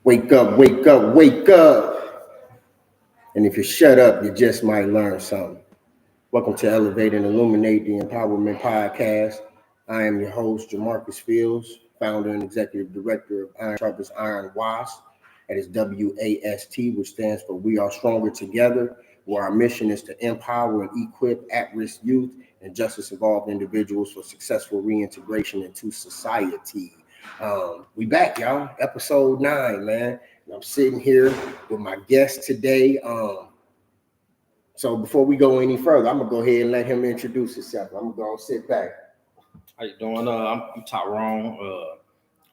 Wake up, wake up, wake up. And if you shut up, you just might learn something. Welcome to Elevate and Illuminate, the Empowerment Podcast. I am your host, Jamarcus Fields, founder and executive director of Iron Sharpens Iron WAST. That is WAST, which stands for We Are Stronger Together, where our mission is to empower and equip at-risk youth and justice-involved individuals for successful reintegration into society. We back, y'all. Episode 9, man. And I'm sitting here with my guest today. So before we go any further, I'm gonna go ahead and let him introduce himself. I'm gonna go and sit back. How you doing? I'm Tyrone.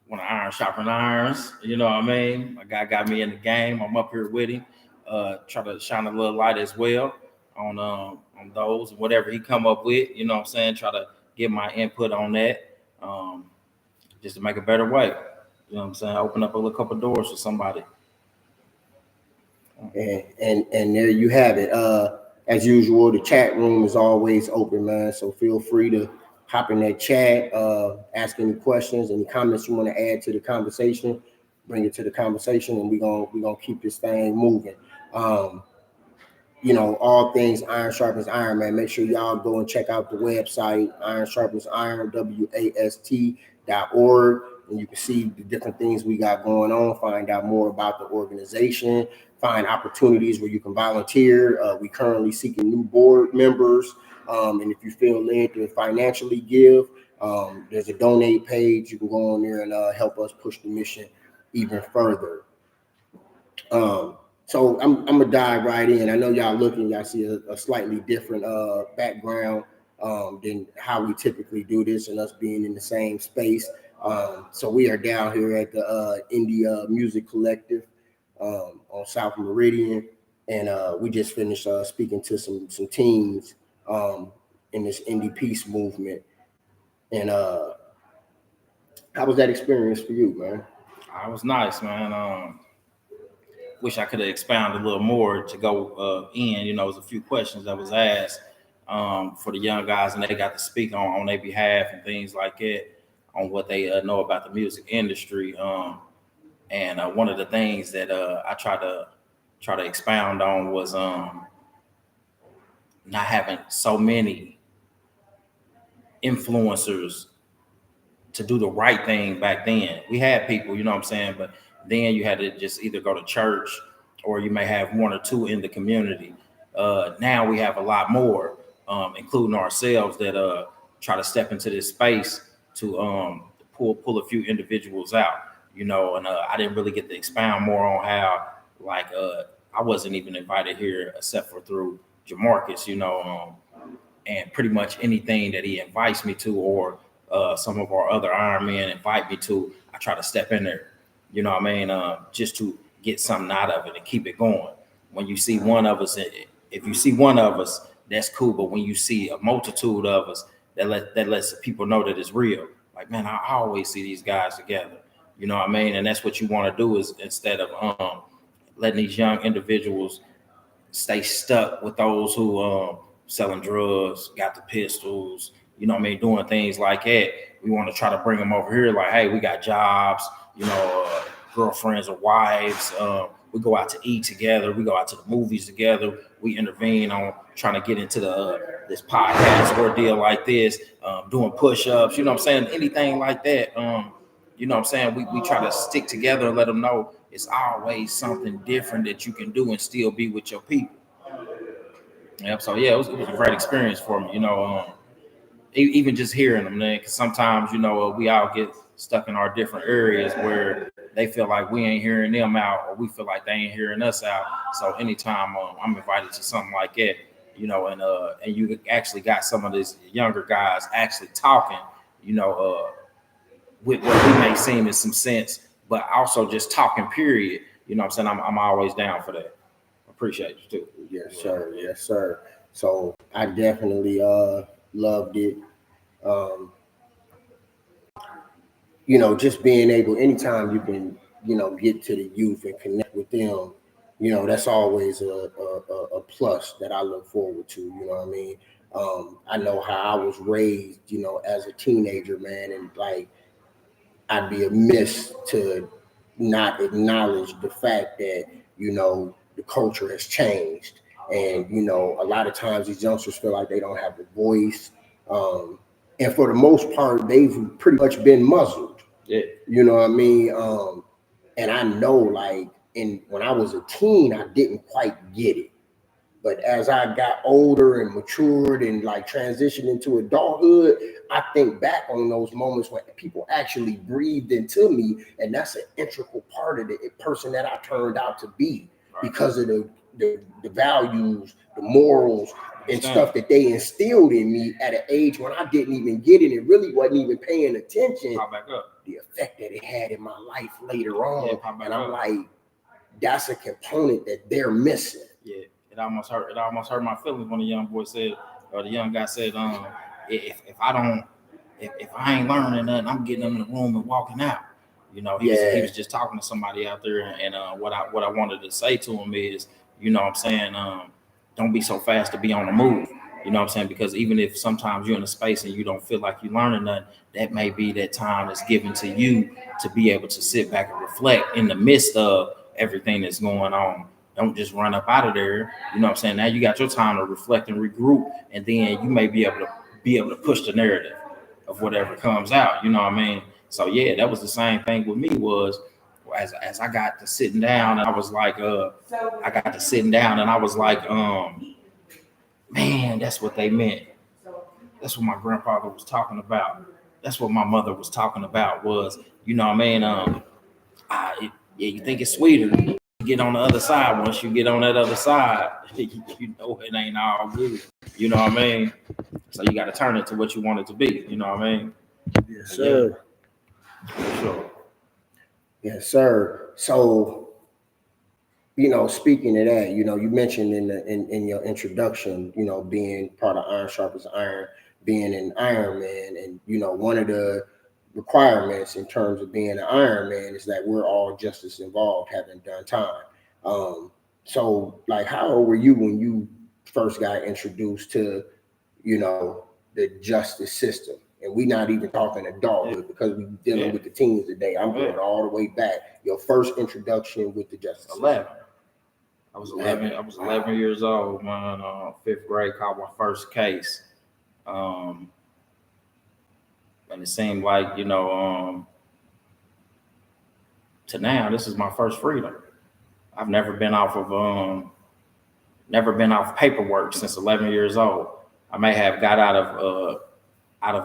One of Iron Sharpens Irons. You know what I mean? My guy got me in the game. I'm up here with him. Try to shine a little light as well on those, whatever he come up with. You know what I'm saying? Try to get my input on that. Just to make a better way. You know what I'm saying? Open up a couple doors for somebody. And there you have it. As usual, the chat room is always open, man. So feel free to hop in that chat, ask any questions, any comments you want to add to the conversation, bring it to the conversation, and we're gonna keep this thing moving. All things Iron Sharpens Iron, man. Make sure y'all go and check out the website, Iron Sharpens Iron, WAST.org. And you can see the different things we got going on, find out more about the organization, find opportunities where you can volunteer. We currently seeking new board members. And if you feel led to financially give, there's a donate page. You can go on there and help us push the mission even further. So I'm gonna dive right in. I know y'all see a slightly different background than how we typically do this, and us being in the same space. So we are down here at the Indie Music Collective on South Meridian, and we just finished speaking to some teens in this indie peace movement. And how was that experience for you, man? It was nice, man. Wish I could have expounded a little more to go in. There was a few questions that was asked for the young guys, and they got to speak on their behalf and things like that, on what they know about the music industry. And one of the things that I try to expound on was not having so many influencers to do the right thing back then. We had people, you know what I'm saying, but then you had to just either go to church or you may have one or two in the community. Now we have a lot more, including ourselves, that try to step into this space to pull a few individuals out, and I didn't really get to expound more on how, like, I wasn't even invited here except for through Jamarcus, and pretty much anything that he invites me to, or some of our other Iron Men invite me to, I try to step in there, just to get something out of it and keep it going. When you see one of us, if you see one of us, that's cool. But when you see a multitude of us, that lets people know that it's real. Like, man, I always see these guys together. You know what I mean? And that's what you want to do, is instead of letting these young individuals stay stuck with those who selling drugs, got the pistols, doing things like that. We want to try to bring them over here. Like, hey, we got jobs, girlfriends or wives. We go out to eat together. We go out to the movies together. We intervene on trying to get into this podcast ordeal like this, doing push-ups, anything like that. We try to stick together and let them know it's always something different that you can do and still be with your people. Yep. So yeah, it was a great experience for me. Even just hearing them, man. Because sometimes we all get stuck in our different areas where they feel like we ain't hearing them out, or we feel like they ain't hearing us out. So anytime I'm invited to something like that, and you actually got some of these younger guys actually talking, with what we may seem in some sense, but also just talking, period. I'm always down for that. Appreciate you too. Yes, sir. Yes, sir. So I definitely loved it. Just being able, anytime you can, get to the youth and connect with them, that's always a plus that I look forward to. You know what I mean? I know how I was raised, as a teenager, man, and like I'd be amiss to not acknowledge the fact that, you know, the culture has changed. And, you know, a lot of times these youngsters feel like they don't have a voice. And for the most part, they've pretty much been muzzled. Yeah. You know what I mean? And I know, like, when I was a teen, I didn't quite get it. But as I got older and matured and like transitioned into adulthood, I think back on those moments when people actually breathed into me, and that's an integral part of the person that I turned out to be because of the values, the morals, and stuff that they instilled in me at an age when I didn't even get it and really wasn't even paying attention. Pop back up. The effect that it had in my life later on, Yeah, and I'm like, that's a component that they're missing. Yeah. It almost hurt my feelings when the young boy said, or the young guy said, if I ain't learning nothing, I'm getting in the room and walking out. You know, he was just talking to somebody out there, and what I wanted to say to him is, you know what I'm saying, don't be so fast to be on the move. You know what I'm saying? Because even if sometimes you're in a space and you don't feel like you're learning nothing, that may be that time that's given to you to be able to sit back and reflect in the midst of everything that's going on. Don't just run up out of there. You know what I'm saying? Now you got your time to reflect and regroup, and then you may be able to push the narrative of whatever comes out. You know what I mean? So yeah, that was the same thing with me. Was as I got to sitting down, and I was like, man, that's what they meant. That's what my grandfather was talking about. That's what my mother was talking about. Was, you know what I mean? You think it's sweeter. Get on the other side. Once you get on that other side, you know it ain't all good. You know what I mean? So you got to turn it to what you want it to be. You know what I mean? Yes, sir. Yeah. Sure. Yes, sir. So, you know, speaking of that, you know, you mentioned in your introduction, you know, being part of Iron Sharpens Iron, being an Iron Man, and you know, one of the requirements in terms of being an Iron Man is that we're all justice involved, having done time. So, like, how old were you when you first got introduced to, you know, the justice system? And we're not even talking adulthood because we're dealing with the teens today. I'm going all the way back. Your first introduction with the justice system. 11. I was 11. I was 11 years old, man. Fifth grade, caught my first case. And it seemed like, you know, to now, this is my first freedom. I've never been off paperwork since 11 years old. I may have got out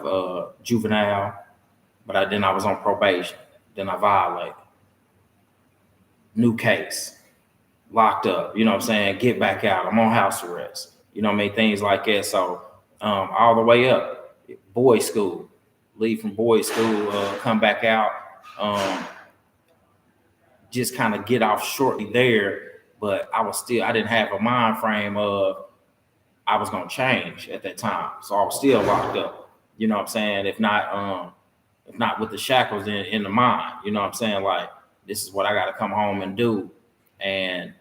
of juvenile, but then I was on probation. Then I violated. New case, locked up. You know what I'm saying? Get back out. I'm on house arrest. You know what I mean? Things like that. So all the way up, boys' school, leave from boys' school, come back out. Just kind of get off shortly there, but I didn't have a mind frame of I was gonna change at that time, so I was still locked up. You know what I'm saying? If not with the shackles in the mind, you know what I'm saying? Like, this is what I got to come home and do, and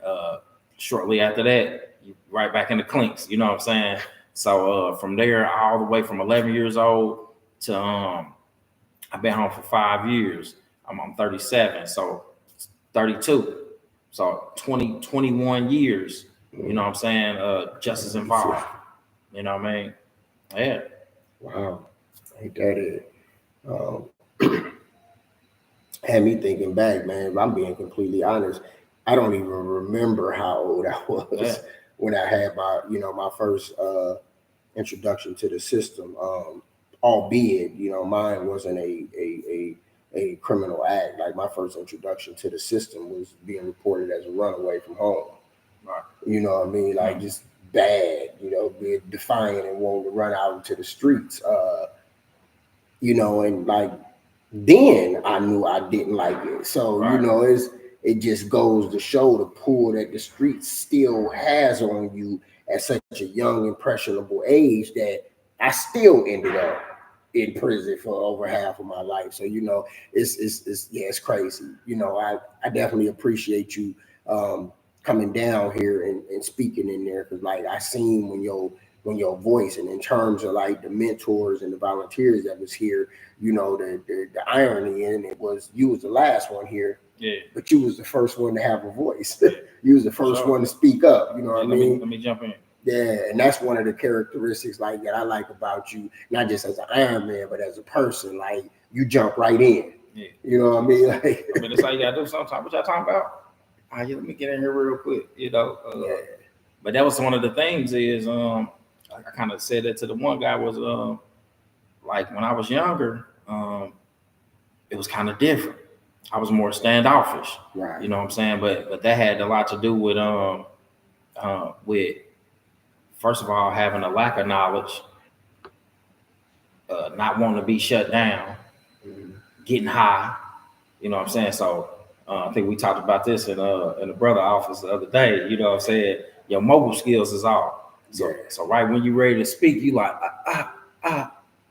shortly after that, you right back in the clinks. You know what I'm saying? So from there, all the way from 11 years old to I've been home for 5 years. I'm 37, so 32. So 21 years, you know what I'm saying, justice involved. You know what I mean? Yeah. Wow. Ain't that it? Had me thinking back, man. If I'm being completely honest, I don't even remember how old I was when I had my first introduction to the system. Albeit, you know, mine wasn't a criminal act. Like, my first introduction to the system was being reported as a runaway from home. Right. You know what I mean? Like, just bad, you know, being defiant and wanting to run out into the streets. You know, and like, then I knew I didn't like it. So, you know, it just goes to show the pull that the streets still has on you at such a young, impressionable age that I still ended up in prison for over half of my life. So, you know, it's crazy. You know, I definitely appreciate you coming down here and speaking in there, because like, I seen when your voice, and in terms of like the mentors and the volunteers that was here, you know, the irony in it was you was the last one here. Yeah. But you was the first one to have a voice. You was the first one to speak up. You know what I mean? Let me jump in. Yeah, and that's one of the characteristics like that I like about you, not just as an Iron Man, but as a person. Like you jump right in. Yeah. You know what I mean? Like, I mean, that's how you gotta do sometimes. What y'all talking about? Yeah, let me get in here real quick. yeah. But that was one of the things is I kind of said that to the one guy was like when I was younger, it was kind of different. I was more standoffish. Right. You know what I'm saying? But that had a lot to do with first of all having a lack of knowledge, not wanting to be shut down, getting high. You know what I'm saying? So I think we talked about this in the brother office the other day. You know what I'm saying? Your mobile skills is off. So right when you're ready to speak, you like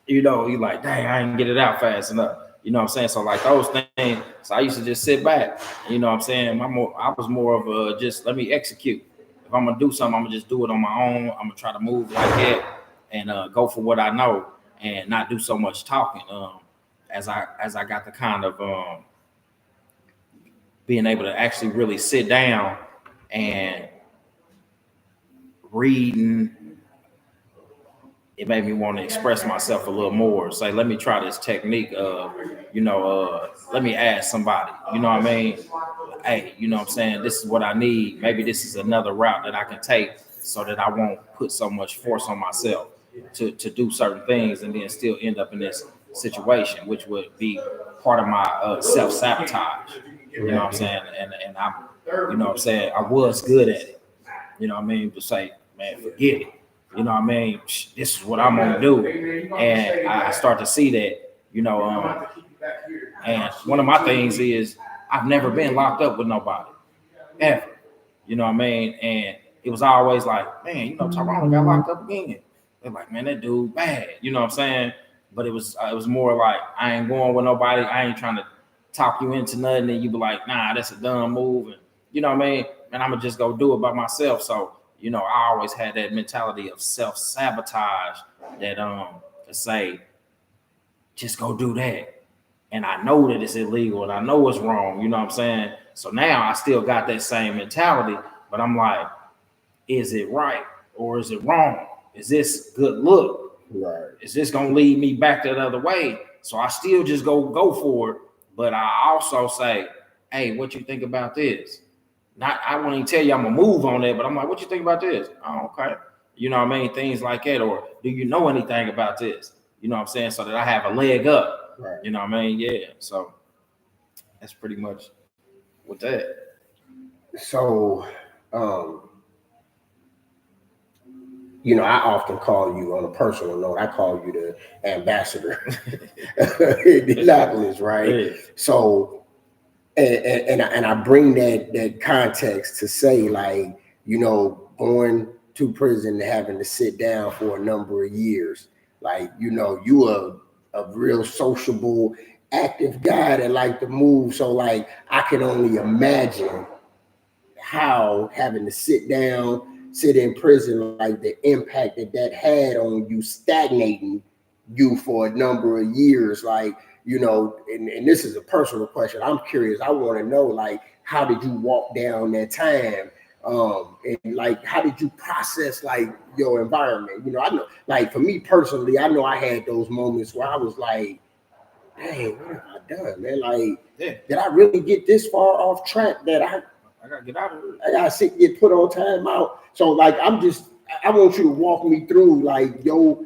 you know, you like, dang, I didn't get it out fast enough. You know what I'm saying? So like those things. So I used to just sit back. You know what I'm saying? I was more of a just let me execute. If I'm gonna do something, I'm gonna just do it on my own. I'm gonna try to move like that and go for what I know and not do so much talking. As I got the kind of being able to actually really sit down and reading, it made me want to express myself a little more. Say, let me try this technique of, let me ask somebody, you know what I mean? Hey, you know what I'm saying? This is what I need. Maybe this is another route that I can take so that I won't put so much force on myself to do certain things and then still end up in this situation, which would be part of my self-sabotage. You know what I'm saying? And I'm, you know what I'm saying? I was good at it. You know what I mean? To say, man, forget it. You know what I mean? This is what I'm gonna do. And I start to see that, and one of my things is I've never been locked up with nobody. Ever. You know what I mean? And it was always like, man, Tyrone got locked up again. They're like, man, that dude bad. You know what I'm saying? But it was more like I ain't going with nobody. I ain't trying to talk you into nothing, and you be like, nah, that's a dumb move, and you know what I mean? And I'm gonna just go do it by myself. So, I always had that mentality of self-sabotage that to say, just go do that. And I know that it's illegal and I know it's wrong, you know what I'm saying? So now I still got that same mentality, but I'm like, is it right or is it wrong? Is this good look? Right. Is this gonna lead me back the other way? So I still just go for it. But I also say, hey, what you think about this? Not, I won't even tell you I'm gonna move on that, but I'm like, what you think about this? Oh, okay. You know what I mean? Things like that. Or do you know anything about this? You know what I'm saying? So that I have a leg up. Right. You know what I mean? Yeah. So that's pretty much with that. So, I often call you on a personal note. I call you the ambassador, Indianapolis, right? Yeah. So, and I bring that context to say, like, going to prison and having to sit down for a number of years, like, you are a real sociable, active guy that like to move. So, like, I can only imagine how having to sit in prison, like the impact that had on you, stagnating you for a number of years, like, and this is a personal question. I'm curious. I want to know, like, how did you walk down that time? And like, how did you process like your environment? I know, like, for me personally, I know I had those moments where I was like, dang, what have I done, man? Like, did I really get this far off track that I gotta get out of here. I gotta get put on time out. So like, I want you to walk me through like your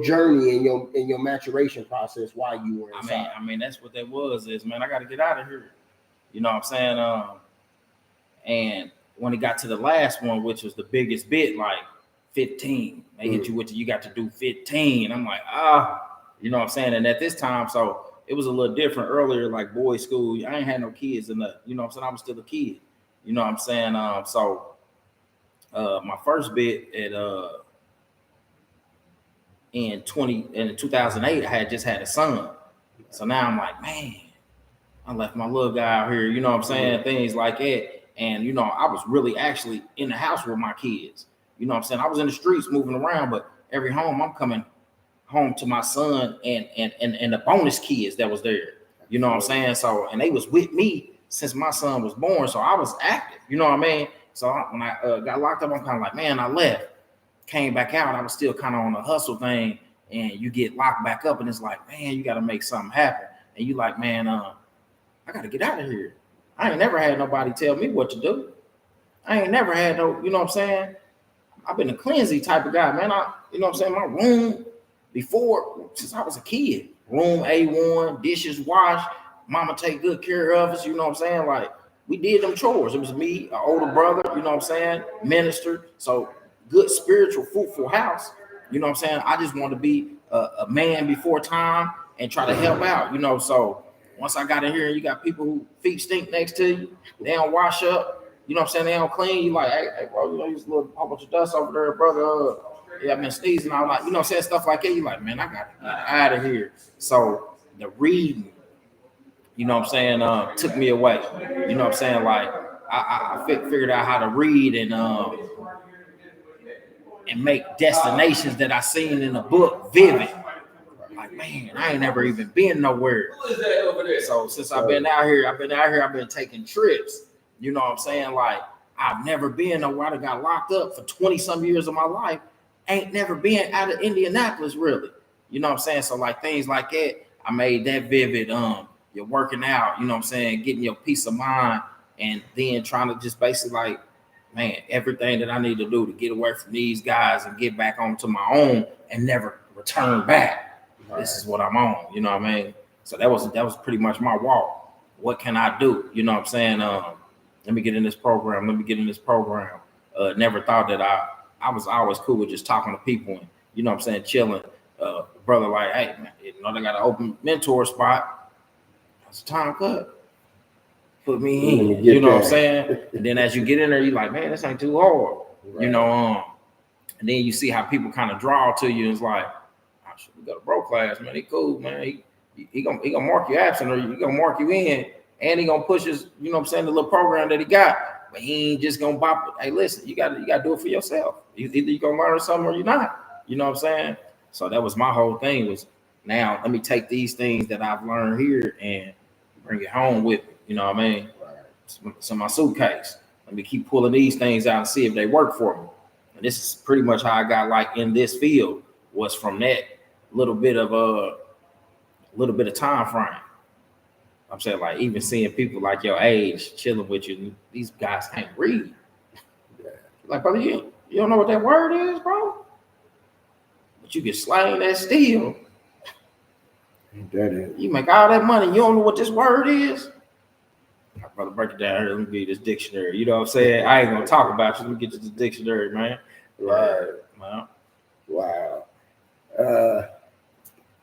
journey and your maturation process while you were inside. I mean, that's what that was. Is, man, I gotta get out of here. You know what I'm saying? And when it got to the last one, which was the biggest bit, like 15, they hit you with you got to do 15. I'm like, you know what I'm saying? And at this time, so it was a little different earlier, like boys' school. I ain't had no kids in the, you know what I'm saying? I was still a kid. You know what I'm saying? So my first bit at in 2008, I had just had a son. So now I'm like, man, I left my little guy out here, you know what I'm saying? Things like that. And I was really actually in the house with my kids. You know what I'm saying? I was in the streets moving around, but every home I'm coming home to my son and the bonus kids that was there. You know what I'm saying? So, and they was with me. since my son was born. So I was active, you know what I mean? So when I got locked up, I'm kind of like, man, I left, came back out. I was still kind of on the hustle thing. And you get locked back up, and it's like, man, you got to make something happen. And you like, man, I got to get out of here. I ain't never had nobody tell me what to do. I ain't never had no, you know what I'm saying? I've been a cleansy type of guy, man. You know what I'm saying? My room before, since I was a kid, room A1, dishes washed, mama take good care of us, you know what I'm saying? Like, we did them chores. It was me, an older brother, you know what I'm saying? Minister. So good, spiritual, fruitful house. You know what I'm saying? I just want to be a man before time and try to help out, you know. So once I got in here and you got people who feet stink next to you, they don't wash up, you know what I'm saying? They don't clean. You like, hey bro, you know, you just a little whole bunch of dust over there, brother. Yeah, I've been sneezing. I'm like, you know what I'm saying? Stuff like that. You like, man, I got to get out of here. So the reading, you know what I'm saying, took me away. You know what I'm saying? Like, I figured out how to read and make destinations that I seen in a book vivid. Like, man, I ain't never even been nowhere. So since I've been out here, I've been taking trips. You know what I'm saying? Like, I've never been nowhere. I got locked up for 20 some years of my life. Ain't never been out of Indianapolis, really. You know what I'm saying? So like things like that, I made that vivid. You're working out, you know what I'm saying, getting your peace of mind, and then trying to just basically like, man, everything that I need to do to get away from these guys and get back onto my own and never return back. Right. This is what I'm on, you know what I mean? So that was pretty much my walk. What can I do? You know what I'm saying? Let me get in this program. Never thought that I was always cool with just talking to people and, you know what I'm saying, chilling. Brother like, hey, man, you know, they got an open mentor spot. That's a time cut. Put me in, you know what I'm saying? And then as you get in there, you're like, man, this ain't too hard. Right. You know, and then you see how people kind of draw to you. It's like, oh, shit, we got a bro class, man. He cool, man. He gonna mark you absent, or he gonna mark you in, and he gonna push his, you know what I'm saying, the little program that he got. But he ain't just gonna bop it. Hey, listen, you gotta do it for yourself. Either you're gonna learn something or you're not. You know what I'm saying? So that was my whole thing, was now let me take these things that I've learned here and bring it home with me. You know what I mean? It's in my suitcase. Let me keep pulling these things out and see if they work for me. And this is pretty much how I got like in this field, was from that little bit of time frame. I'm saying, like, even seeing people like your age chilling with you, these guys can't read. Like, brother, you don't know what that word is, bro? But you can slang that steel. You make all that money, you don't know what this word is? Brother, break it down here. Let me give you this dictionary. You know what I'm saying? I ain't gonna talk about you. Let me get you this dictionary, man. Right. Wow.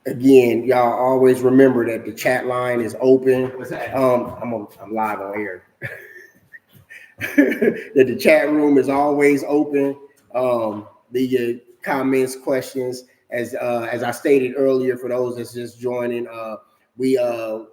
Again, y'all always remember that the chat line is open. I'm live on air. That the chat room is always open. The comments, questions, as I stated earlier, for those that's just joining, we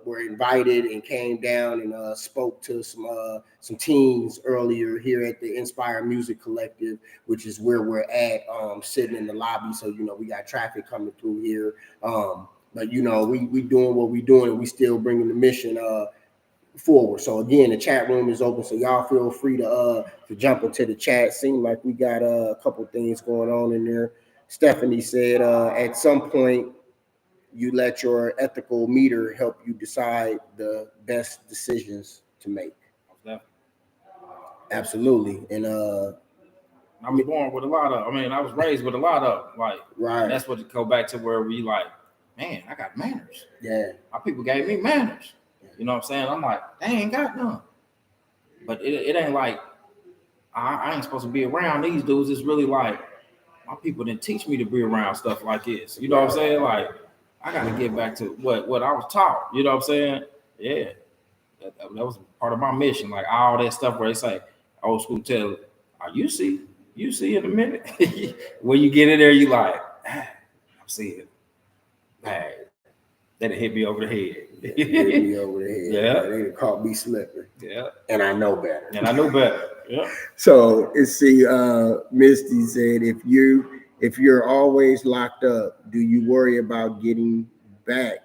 were invited and came down and spoke to some teens earlier here at the Inspire Music Collective, which is where we're at, sitting in the lobby. So, you know, we got traffic coming through here. But, you know, we doing what we doing, and we still bringing the mission forward. So again, the chat room is open, so y'all feel free to jump into the chat. Seems like we got a couple things going on in there. Stephanie said at some point you let your ethical meter help you decide the best decisions to make. Absolutely. And I was born with a lot of, I was raised with a lot of, like, right. That's what to go back to where we like, man, I got manners. Yeah. My people gave me manners. You know what I'm saying? I'm like, they ain't got none. But it ain't like I ain't supposed to be around these dudes. It's really like my people didn't teach me to be around stuff like this. You know what I'm saying? Like, I got to get back to what I was taught. You know what I'm saying? Yeah. That was part of my mission. Like all that stuff where they say, old school tell, you see in a minute. When you get in there, you like, I'm seeing it. Hey, that hit me over the head. Yeah. They caught me slipping. Yeah. And I know better. Yeah. So let's see. Misty said, if you're always locked up, do you worry about going back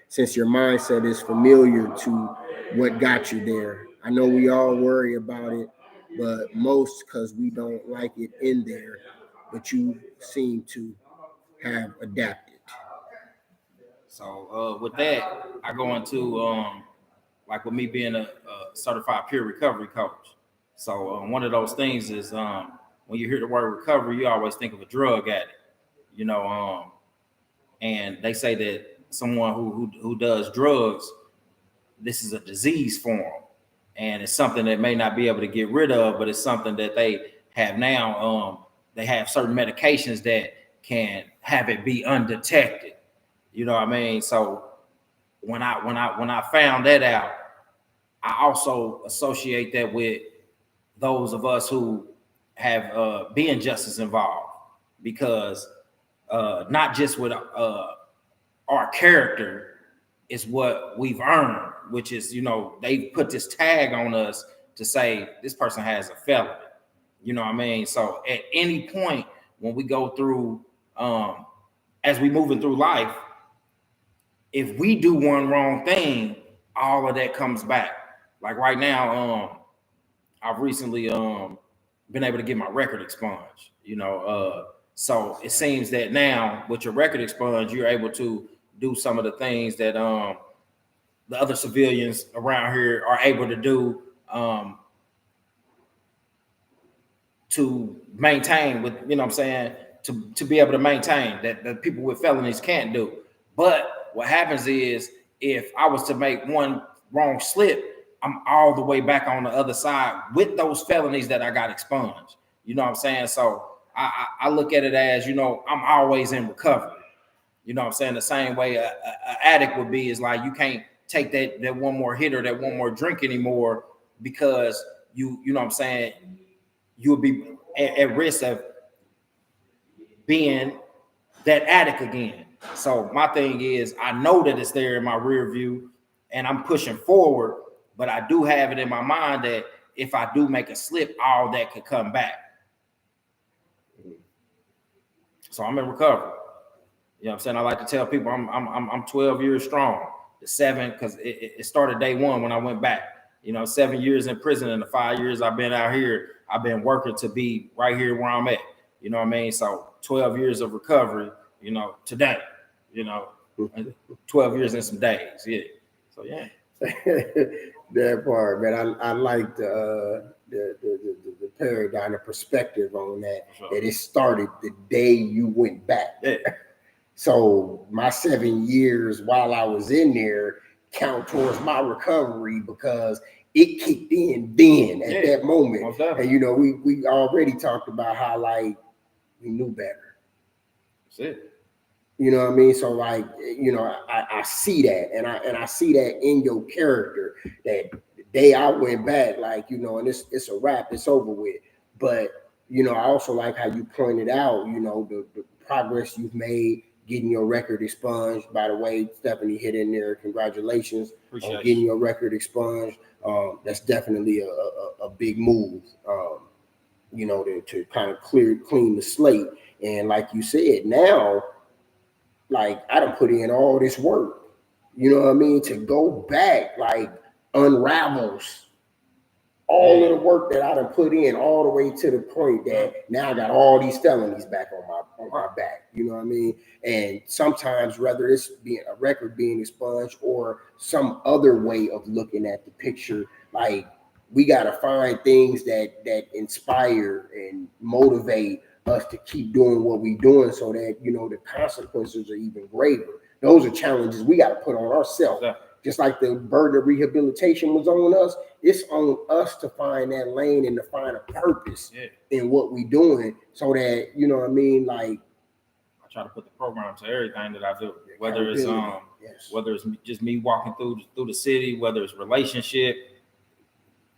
since your mindset is familiar to what got you there. I know we all worry about it, but most because we don't like it in there, but you seem to have adapted. So with that, I go into like with me being a certified peer recovery coach. So one of those things is when you hear the word recovery, you always think of a drug addict, you know, and they say that someone who does drugs, this is a disease form, and it's something that may not be able to get rid of, but it's something that they have now. They have certain medications that can have it be undetected. You know what I mean? So when I found that out, I also associate that with those of us who have been justice involved, because not just with our character is what we've earned, which is, they put this tag on us to say this person has a felony. You know what I mean? So at any point when we go through, as we moving through life, if we do one wrong thing, all of that comes back. Like right now, I've recently been able to get my record expunged. So it seems that now with your record expunged, you're able to do some of the things that the other civilians around here are able to do to maintain with, what I'm saying, to be able to maintain that people with felonies can't do. But what happens is if I was to make one wrong slip, I'm all the way back on the other side with those felonies that I got expunged. You know what I'm saying? So I look at it as, I'm always in recovery. You know what I'm saying? The same way a addict would be, is like you can't take that one more hit or that one more drink anymore, because you know what I'm saying, you would be at risk of being that addict again. So my thing is, I know that it's there in my rear view and I'm pushing forward, but I do have it in my mind that if I do make a slip, all that could come back. So I'm in recovery. You know what I'm saying? I like to tell people I'm 12 years strong. The 7, because it started day 1 when I went back. 7 years in prison, and the 5 years I've been out here, I've been working to be right here where I'm at. You know what I mean? So 12 years of recovery, today, 12 years and some days. Yeah. So yeah. That part, man. I like the paradigm, the perspective on that. Sure. That it started the day you went back. Yeah. So my 7 years while I was in there count towards my recovery, because it kicked in then at that moment. And we already talked about how like we knew better. That's it. You know what I mean? So like, I see that, and I see that in your character, that the day I went back, like, and it's a wrap, it's over with. But I also like how you pointed out, the progress you've made getting your record expunged. By the way, Stephanie hit in there. Congratulations on getting your record expunged. That's definitely a big move. To kind of clean the slate. And like you said, now, like, I done put in all this work, you know what I mean, to go back, like, unravels all of the work that I done put in, all the way to the point that now I got all these felonies back on my back, you know what I mean? And sometimes, whether it's being a record being expunged or some other way of looking at the picture, like, we got to find things that inspire and motivate us to keep doing what we're doing, so that the consequences are even greater. Those are challenges we got to put on ourselves. Yeah. Just like the burden of rehabilitation was on us, it's on us to find that lane and to find a purpose in what we're doing, so that what I mean, like, I try to put the program to everything that I do, whether it's whether it's just me walking through the city, whether it's relationship,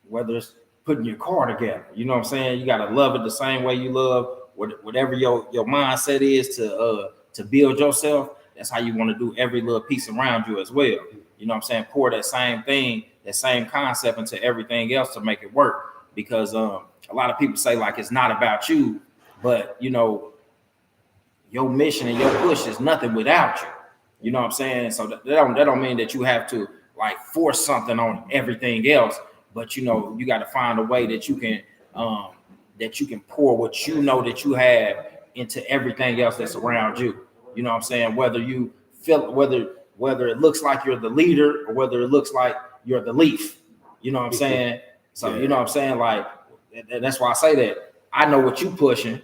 whether it's putting your car together. You know what I'm saying? You got to love it the same way you love whatever your mindset is to build yourself. That's how you want to do every little piece around you as well. You know what I'm saying? Pour that same thing, that same concept into everything else to make it work. Because a lot of people say, like, it's not about you, but your mission and your push is nothing without you. You know what I'm saying? So that don't mean that you have to like force something on everything else, but you know, you got to find a way that you can pour what you know that you have into everything else that's around you. You know what I'm saying? Whether you feel whether it looks like you're the leader or whether it looks like you're the leaf. You know what I'm saying? So you know what I'm saying? Like, and that's why I say that. I know what you pushing.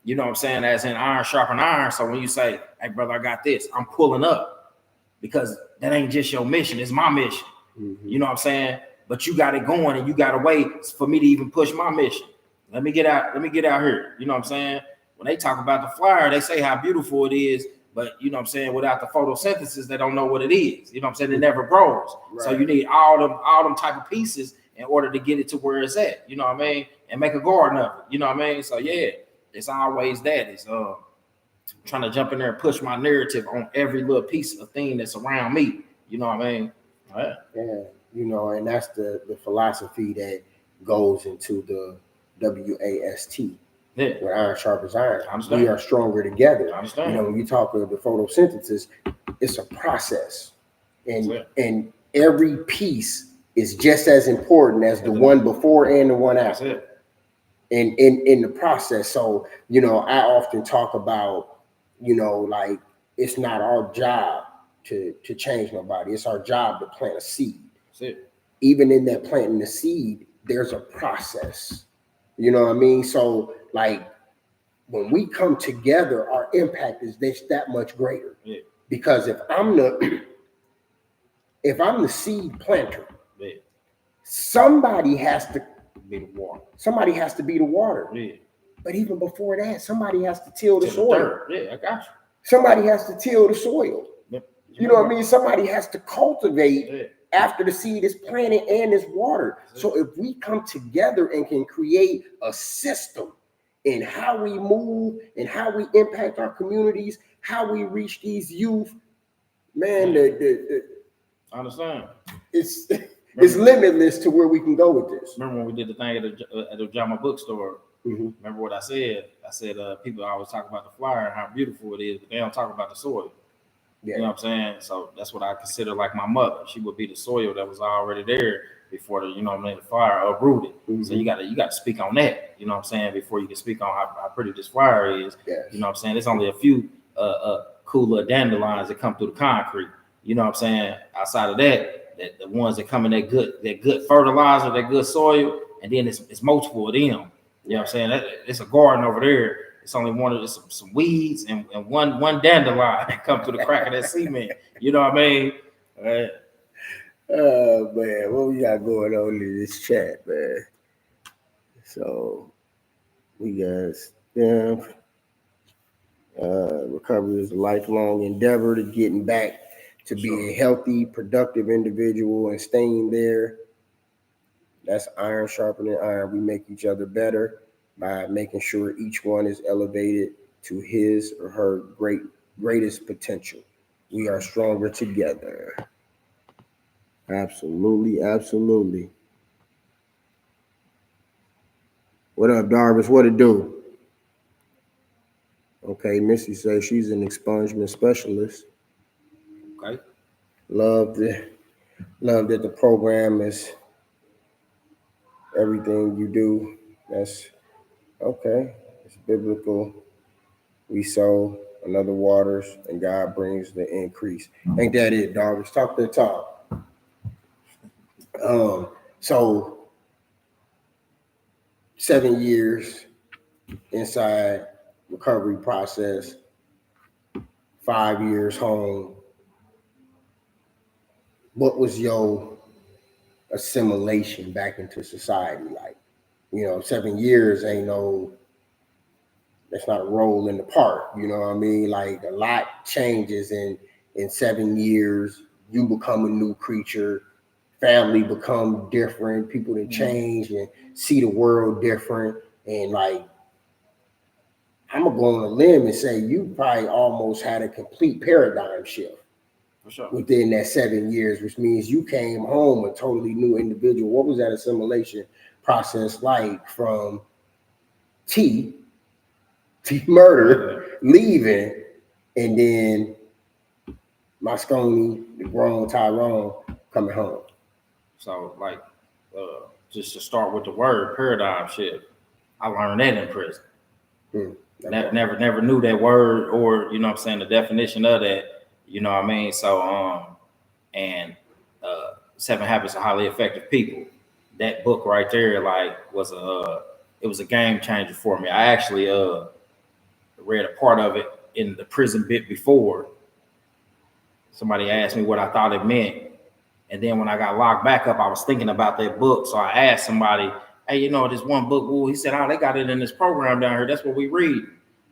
You know what I'm saying? As in iron sharpen iron. So when you say, hey brother, I got this, I'm pulling up because that ain't just your mission, it's my mission. You know what I'm saying? But you got it going and you got a way for me to even push my mission. Let me get out here. You know what I'm saying? When they talk about the flyer, they say how beautiful it is, but you know what I'm saying, without the photosynthesis, they don't know what it is. You know what I'm saying? It never grows. Right. So you need all them type of pieces in order to get it to where it's at. You know what I mean? And make a garden of it. You know what I mean? So yeah, it's always that. It's trying to jump in there and push my narrative on every little piece of thing that's around me. You know what I mean? Yeah. You know, and that's the philosophy that goes into the WAST. Yeah. Where iron sharpens iron. We are stronger together. You know, when you talk of the photosynthesis, it's a process. And every piece is just as important as the one before and the one after. In the process. So, you know, I often talk about, you know, like it's not our job to change nobody. It's our job to plant a seed. Even in that planting the seed, there's a process. You know what I mean? So like when we come together, our impact is that much greater. Yeah. Because if I'm the seed planter, somebody has to be the water. Somebody has to be the water. Yeah. But even before that, somebody has to till the soil. Yeah, I got you. Somebody has to till the soil. You know what I mean? Somebody has to cultivate after the seed is planted and is watered. So if we come together and can create a system in how we move and how we impact our communities, how we reach these youth, man, I understand. It's limitless to where we can go with this. Remember when we did the thing at the Jama bookstore? Remember what I said? I said people always talk about the flyer and how beautiful it is, but they don't talk about the soil. Yeah. You know what I'm saying? So that's what I consider like my mother. She would be the soil that was already there before the, you know what I mean, the fire uprooted. So you gotta speak on that, you know what I'm saying, before you can speak on how pretty this fire is. Yes. You know what I'm saying? There's only a few cooler dandelions that come through the concrete. You know what I'm saying? Outside of that, the ones that come in that good fertilizer, that good soil, and then it's multiple of them. You know what I'm saying? It's a garden over there. It's only one of it's some weeds and one dandelion that come through the crack of that cement. You know what I mean? Oh man, what we got going on in this chat, man? So we got recovery is a lifelong endeavor to getting back to be a healthy, productive individual and staying there. That's iron sharpening iron. We make each other better by making sure each one is elevated to his or her greatest potential. We are stronger together. Absolutely. What up, Darvis? What it do? Okay, Missy says she's an expungement specialist. Okay. Love that the program is everything you do. That's okay. It's biblical. We sow, another waters, and God brings the increase. Ain't that it, Darvis? Talk the talk. So 7 years inside recovery process, 5 years home. What was your assimilation back into society like? You know, 7 years that's not a roll in the park. You know what I mean? Like a lot changes in 7 years. You become a new creature. Family become different. People that change and see the world different. And like, I'm gonna go on a limb and say you probably almost had a complete paradigm shift. For sure. Within that 7 years, which means you came home a totally new individual. What was that assimilation process like from T murder, leaving, and then Moscone, the grown Tyrone coming home. So like, just to start with the word paradigm shift, I learned that in prison. Never knew that word, or you know what I'm saying, the definition of that. You know what I mean? So and 7 Habits of Highly Effective People. That book right there, like, was a game changer for me. I actually read a part of it in the prison bit before. Somebody asked me what I thought it meant, and then when I got locked back up, I was thinking about that book. So I asked somebody, "Hey, you know this one book?" Ooh, he said, "Oh, they got it in this program down here. That's what we read."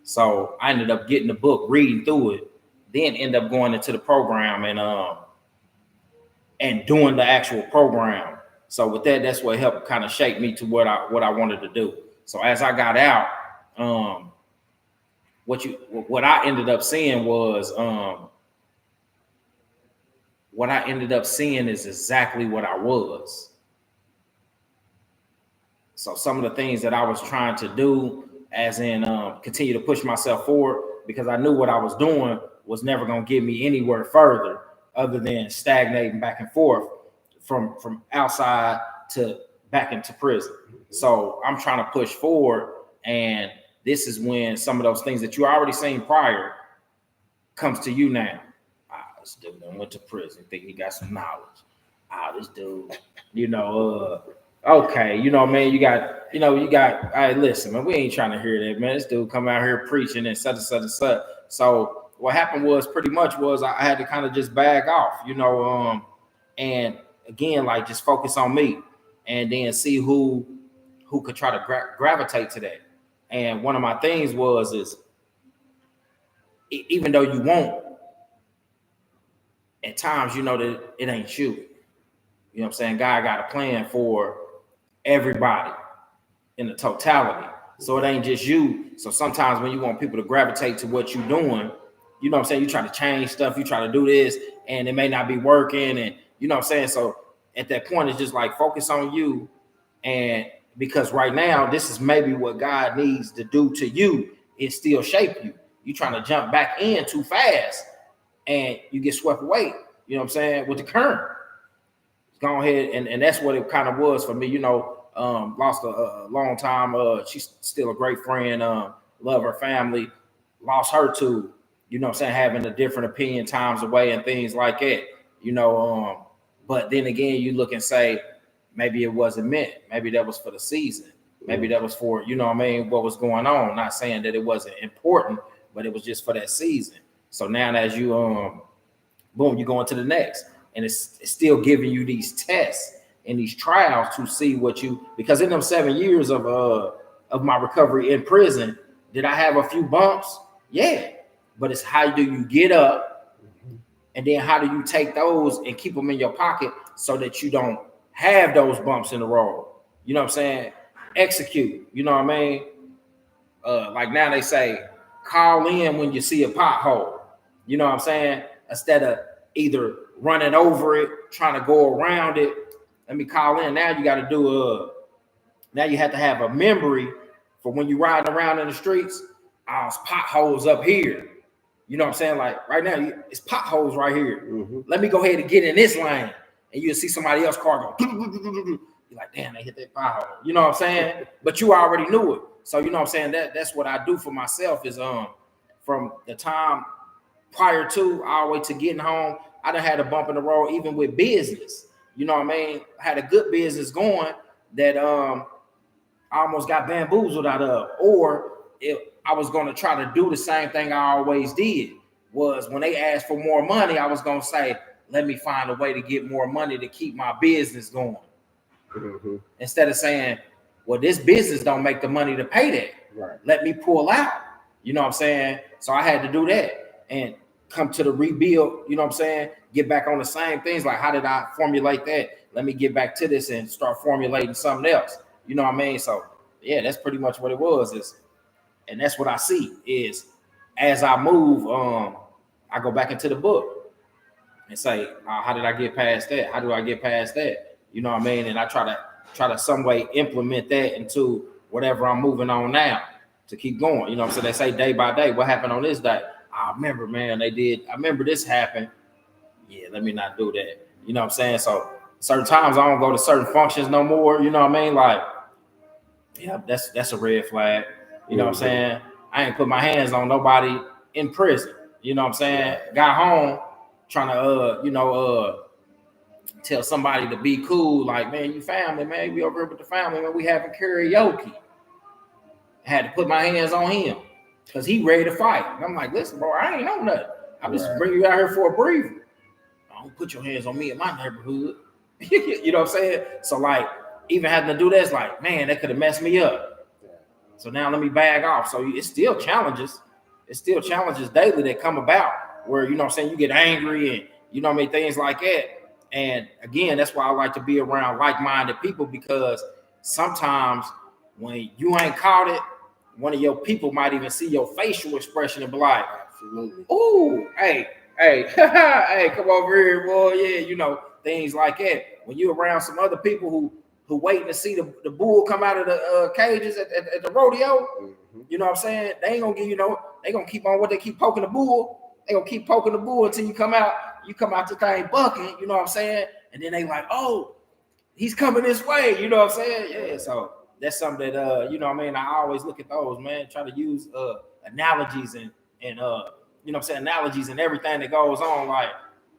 So I ended up getting the book, reading through it, then end up going into the program and doing the actual program. So with that, that's what helped kind of shape me to what I wanted to do. So as I got out, what I ended up seeing was what I ended up seeing is exactly what I was. So some of the things that I was trying to do, as in continue to push myself forward, because I knew what I was doing was never going to get me anywhere further other than stagnating back and forth from outside to back into prison. So I'm trying to push forward, and this is when some of those things that you already seen prior comes to you now. This dude went to prison, think he got some knowledge. This dude, okay, you know, man, you got, hey, listen, man, we ain't trying to hear that, man. This dude come out here preaching and such and such and such. So what happened was I had to kind of just bag off, and again, like, just focus on me, and then see who could try to gravitate to that. And one of my things is even though you won't, at times, you know that it ain't you. You know what I'm saying? God got a plan for everybody in the totality. So it ain't just you. So sometimes when you want people to gravitate to what you're doing, you know what I'm saying? You try to change stuff, you try to do this, and it may not be working. And you know what I'm saying? So at that point, it's just like, focus on you. And because right now, this is maybe what God needs to do to you, is still shape you. You trying to jump back in too fast, and you get swept away, you know what I'm saying, with the current. Go ahead, and that's what it kind of was for me, lost a long time. She's still a great friend, love her family, lost her too, you know what I'm saying, having a different opinion times away and things like that, but then again, you look and say, maybe it wasn't meant, maybe that was for the season, maybe that was for, you know what I mean, what was going on. Not saying that it wasn't important, but it was just for that season. So now as you boom, you go into the next, and it's still giving you these tests and these trials to see what you, because in them 7 years of my recovery in prison, did I have a few bumps? Yeah, but it's how do you get up, and then how do you take those and keep them in your pocket so that you don't have those bumps in the road? You know what I'm saying? Execute. You know what I mean? Like now they say, call in when you see a pothole. You know what I'm saying? Instead of either running over it, trying to go around it, let me call in. Now you got to do now you have to have a memory for when you're riding around in the streets. It's potholes up here. You know what I'm saying? Like right now, it's potholes right here. Mm-hmm. Let me go ahead and get in this lane, and you'll see somebody else's car go. You're like, damn, they hit that pothole. You know what I'm saying? But you already knew it. So you know what I'm saying? That's what I do for myself is from the time prior to all the way to getting home, I done had a bump in the road, even with business. You know what I mean? I had a good business going that I almost got bamboozled out of. Or if I was going to try to do the same thing I always did, was when they asked for more money, I was going to say, let me find a way to get more money to keep my business going. Mm-hmm. Instead of saying, well, this business don't make the money to pay that. Right. Let me pull out. You know what I'm saying? So I had to do that and come to the rebuild, you know what I'm saying? Get back on the same things. Like, how did I formulate that? Let me get back to this and start formulating something else. You know what I mean? So yeah, that's pretty much what it was. And that's what I see is as I move, I go back into the book and say, how did I get past that? How do I get past that? You know what I mean? And I try to some way implement that into whatever I'm moving on now to keep going. You know what I'm saying? They say day by day, what happened on this day? I remember, man, I remember this happened. yeah, let me not do that. You know what I'm saying? So certain times I don't go to certain functions no more. You know what I mean? Like, yeah, that's a red flag. You know what I'm saying? I ain't put my hands on nobody in prison. You know what I'm saying? Got home trying to tell somebody to be cool, like, man, you family, man, we over here with the family, man, we having karaoke. I had to put my hands on him because he ready to fight. And I'm like, listen, bro, I ain't know nothing. I'm just bring you out here for a breather. Don't put your hands on me in my neighborhood. You know what I'm saying? So like, even having to do that, it's like, man, that could have messed me up. So now let me bag off. So it's still challenges. It's still challenges daily that come about where, you know what I'm saying, you get angry and, you know what I mean, things like that. And again, that's why I like to be around like-minded people, because sometimes when you ain't caught it, one of your people might even see your facial expression and be like, absolutely, ooh, hey, hey, come over here, boy. Yeah, you know, things like that. When you're around some other people who waiting to see the bull come out of the cages at the rodeo, you know what I'm saying? They ain't gonna give, you know, they gonna keep on what they keep poking the bull. They gonna keep poking the bull until you come out the thing bucking, you know what I'm saying? And then they like, oh, he's coming this way, you know what I'm saying? Yeah, so that's something that you know what I mean, I always look at those, man, try to use analogies and you know what I'm saying, analogies and everything that goes on, like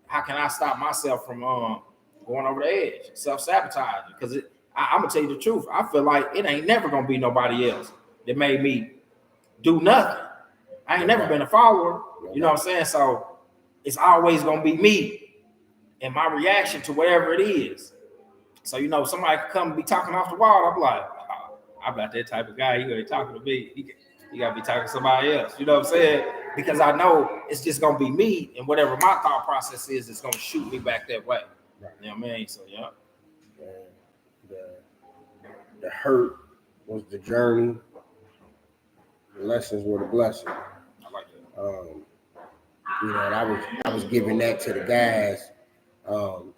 how can I stop myself from going over the edge, self-sabotaging? Because I'm gonna tell you the truth, I feel like it ain't never gonna be nobody else that made me do nothing. I ain't never been a follower, you know what I'm saying? So it's always gonna be me and my reaction to whatever it is. So, you know, somebody could come and be talking off the wall. I'm like, oh, I'm not that type of guy. He gonna be talking to me. He gotta be talking to somebody else. You know what I'm saying? Because I know it's just gonna be me, and whatever my thought process is, it's gonna shoot me back that way. Right. You know what I mean? So yeah. The hurt was the journey. The lessons were the blessing. I like that. You know, and I was giving that to the guys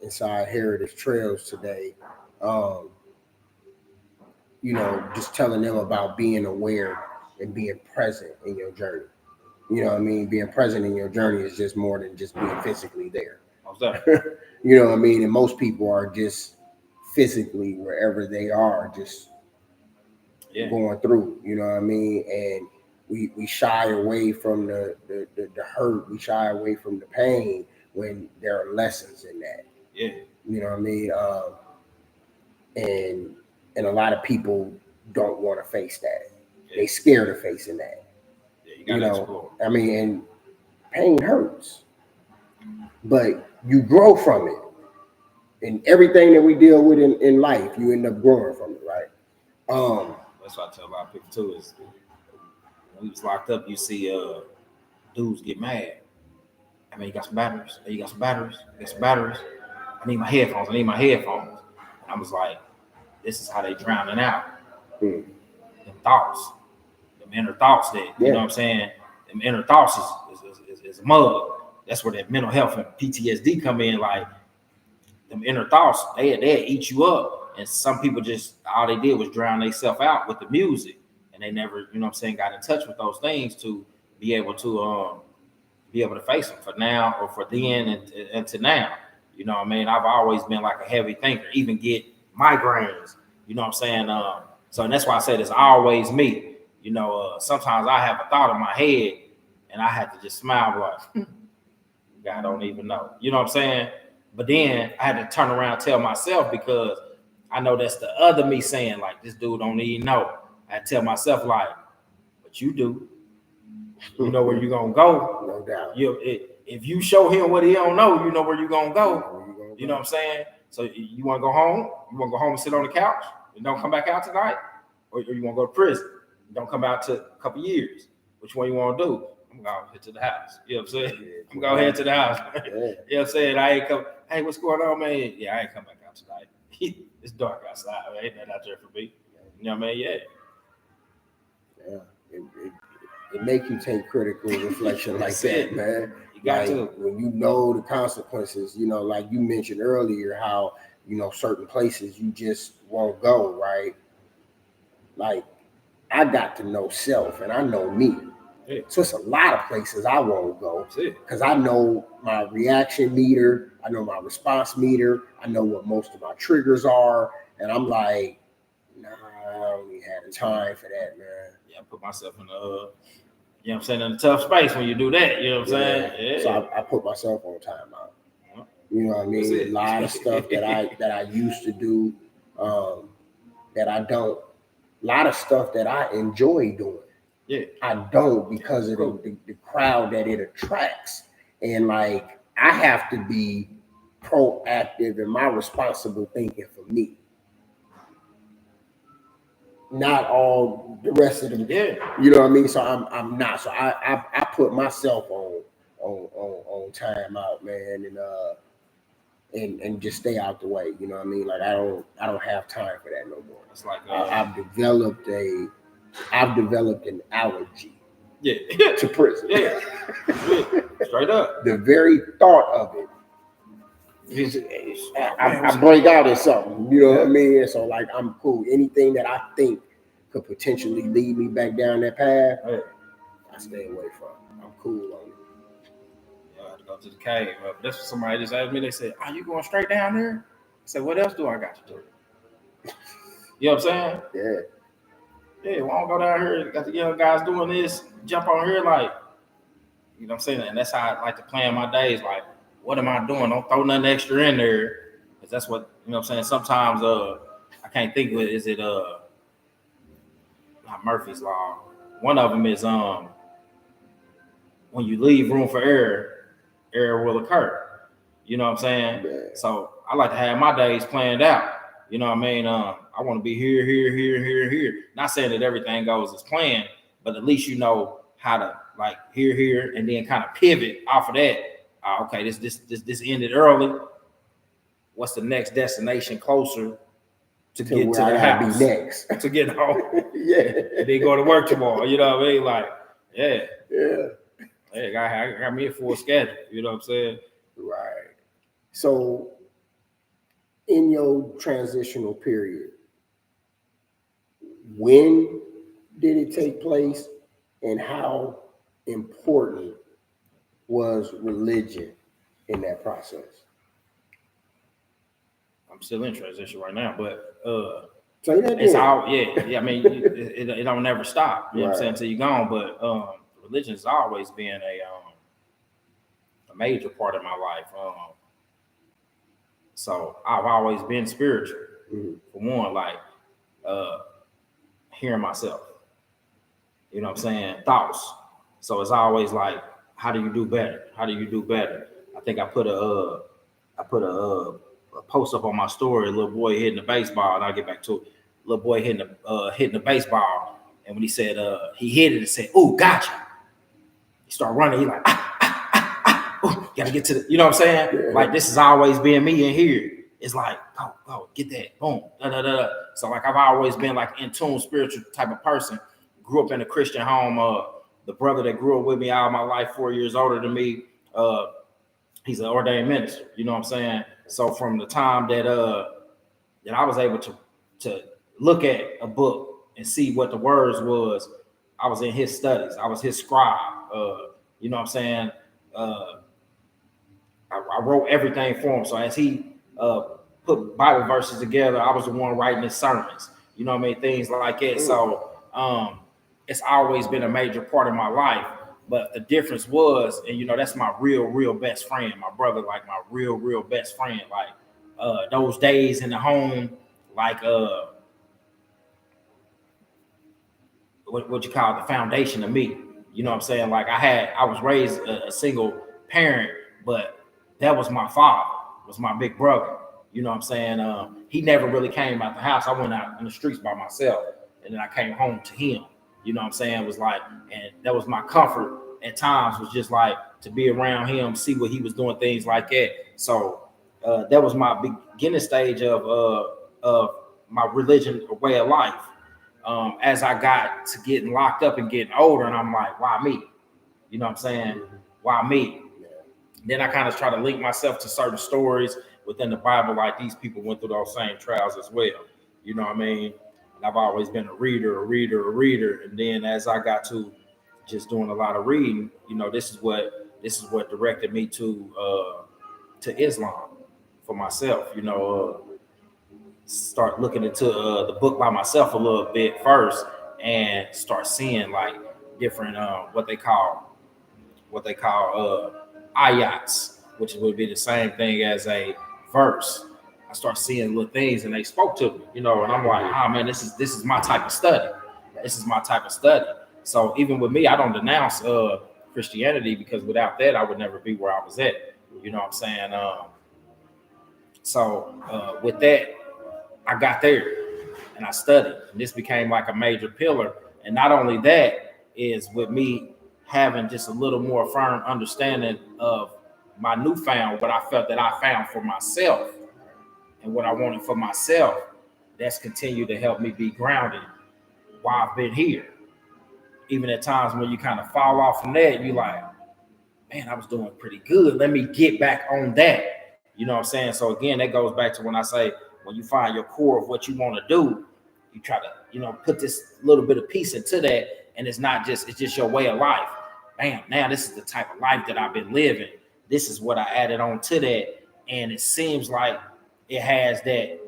inside Heritage Trails today. You know, just telling them about being aware and being present in your journey. You know what I mean? Being present in your journey is just more than just being physically there. You know what I mean? And most people are just physically wherever they are, just going through, you know what I mean? And we shy away from the hurt, we shy away from the pain when there are lessons in that. Yeah. You know what I mean? And a lot of people don't want to face that. Yeah. They scared of facing that. Yeah, you know, explore. I mean, and pain hurts, but you grow from it. And everything that we deal with in life, you end up growing from it, right? That's what I tell a lot of people too, is when we was locked up, you see dudes get mad. I mean, you got some batteries. You got some batteries. You got some batteries. I need my headphones. And I was like, this is how they drowning out. Them thoughts. Them inner thoughts that, you know what I'm saying? Them inner thoughts is mud. That's where that mental health and PTSD come in. Like, them inner thoughts, they eat you up. And some people just, all they did was drown themselves out with the music. And they never, you know what I'm saying, got in touch with those things to be able to face them for now or for then and to now. You know what I mean? I've always been like a heavy thinker, even get migraines, you know what I'm saying? So and that's why I said it's always me. You know, sometimes I have a thought in my head and I have to just smile like, God don't even know. You know what I'm saying? But then I had to turn around and tell myself, because I know that's the other me saying, like, this dude don't even know. I tell myself, like, but you do. You know where you're going to go. No doubt. If you show him what he don't know, you know where you're going to go. You know what I'm saying? So you want to go home? You want to go home and sit on the couch and don't come back out tonight? Or you want to go to prison? Don't come out to a couple years. Which one you want to do? I'm going to head to the house. You know what I'm saying? I'm going to head to the house. You know what I'm saying? I ain't come. Hey, what's going on, man? Yeah, I ain't come back out tonight. It's dark outside. Ain't that out there for me? You know what I mean? Yeah. It make you take critical reflection like that, man. You got to. When you know the consequences, you know, like you mentioned earlier, how, you know, certain places you just won't go, right? Like, I got to know self and I know me. Yeah. So it's a lot of places I won't go That's it. because I know my reaction meter, I know my response meter, I know what most of my triggers are, and I'm like, nah, I don't even have the time for that, man. Yeah, I put myself in the you know what I'm saying, in a tough space when you do that. You know what I'm saying? Yeah. So I put myself on timeout. You know what I That's mean? it. A lot of stuff that I used to do, that I don't. A lot of stuff that I enjoy doing. Yeah. I don't because of the crowd that it attracts. And like I have to be proactive in my responsible thinking for me. Not all the rest of them. Yeah. You know what I mean? So I'm not. So I put myself on time out, man, and just stay out the way. You know what I mean? Like I don't have time for that no more. It's like I've developed an allergy. Yeah. To prison. Yeah. Straight up. The very thought of it. I break out in something, you know what I mean? And so like I'm cool. Anything that I think could potentially lead me back down that path, I stay away from. I'm cool on it. Yeah, I had to go to the cave. That's what somebody just asked me. They said, "Are you going straight down there?" I said, "What else do I got to do?" You know what I'm saying? Yeah. Yeah, we don't go down here. Got the young guys doing this, jump on here like, you know what I'm saying? And that's how I like to plan my days. Like, what am I doing? Don't throw nothing extra in there. Because that's what, you know what I'm saying? Sometimes I can't think of it. Is it not Murphy's Law? One of them is when you leave room for error will occur. You know what I'm saying? Yeah. So I like to have my days planned out. You know what I mean? I want to be here. Not saying that everything goes as planned, but at least you know how to like here, and then kind of pivot off of that. Okay, this ended early. What's the next destination closer to get to the house? Be next. To get home. Yeah. And then go to work tomorrow. You know what I mean? Like, yeah. Yeah. Hey, I got me a full schedule. You know what I'm saying? Right. So in your transitional period, when did it take place and how important was religion in that process? I'm still in transition right now, but say that it's then. all I mean, it don't never stop. You know what I'm saying? Until you're gone. But religion has always been a major part of my life. So I've always been spiritual. For one, like hearing myself. You know what I'm saying? Thoughts. So it's always like, how do you do better? How do you do better? I think I put a post up on my story. A little boy hitting the baseball, and I'll get back to it. Little boy hitting the baseball, and when he said he hit it and said, "Ooh, gotcha!" He started running. He like, gotta get to the. You know what I'm saying? Yeah. Like this has always been me in here. It's like, go, get that, boom, da da da. So like I've always been like in tune, spiritual type of person. Grew up in a Christian home. The brother that grew up with me all my life, 4 years older than me, he's an ordained minister. You know what I'm saying? So from the time that I was able to look at a book and see what the words was, I was in his studies. I was his scribe. You know what I'm saying? I wrote everything for him. So as he put Bible verses together, I was the one writing his sermons. You know what I mean? Things like that. So it's always been a major part of my life. But the difference was, and you know, that's my real best friend, my brother, like my real best friend. Like those days in the home, like what you call it, the foundation of me. You know what I'm saying? Like I was raised a single parent, but that was my father, was my big brother. You know what I'm saying? He never really came out the house. I went out in the streets by myself, and then I came home to him. You know what I'm saying? It was like, and that was my comfort at times, was just like to be around him, see what he was doing, things like that. So that was my beginning stage of my religion or way of life. As I got to getting locked up and getting older, and I'm like, why me? You know what I'm saying? Why me? Then I kind of try to link myself to certain stories within the Bible, like these people went through those same trials as well. You know what I mean? And I've always been a reader. And then as I got to just doing a lot of reading, this is what directed me to Islam for myself. Start looking into the book by myself a little bit first, and start seeing like different what they call ayats, which would be the same thing as a verse. I start seeing little things, and they spoke to me, and I'm like, oh man, this is my type of study. This is my type of study. So even with me, I don't denounce Christianity, because without that, I would never be where I was at. You know what I'm saying? So with that, I got there and I studied, and this became like a major pillar. And not only that, is with me having just a little more firm understanding of my newfound, what I felt that I found for myself and what I wanted for myself, that's continued to help me be grounded while I've been here. Even at times when you kind of fall off from that, you like, man, I was doing pretty good. Let me get back on that. You know what I'm saying? So again, that goes back to when I say, when you find your core of what you want to do, you try to, put this little bit of piece into that. And it's just your way of life. Bam, now this is the type of life that I've been living. This is what I added on to that. And it seems like it has that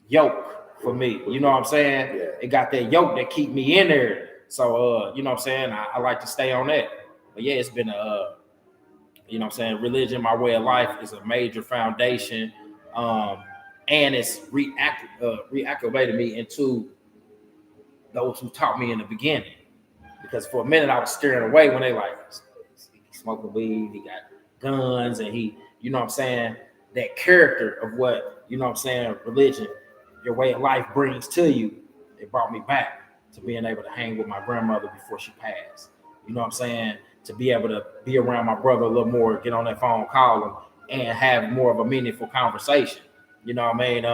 yoke for me. You know what I'm saying? Yeah. It got that yoke that keep me in there. So, you know what I'm saying? I like to stay on that. But yeah, it's been religion, my way of life, is a major foundation. And it's reactivated me into those who taught me in the beginning. Because for a minute I was steering away when they like, he smoking weed, he got guns, and he, that character of what, religion, your way of life brings to you. It brought me back to being able to hang with my grandmother before she passed. You know what I'm saying? To be able to be around my brother a little more, get on that phone, call him, and have more of a meaningful conversation. You know what I mean?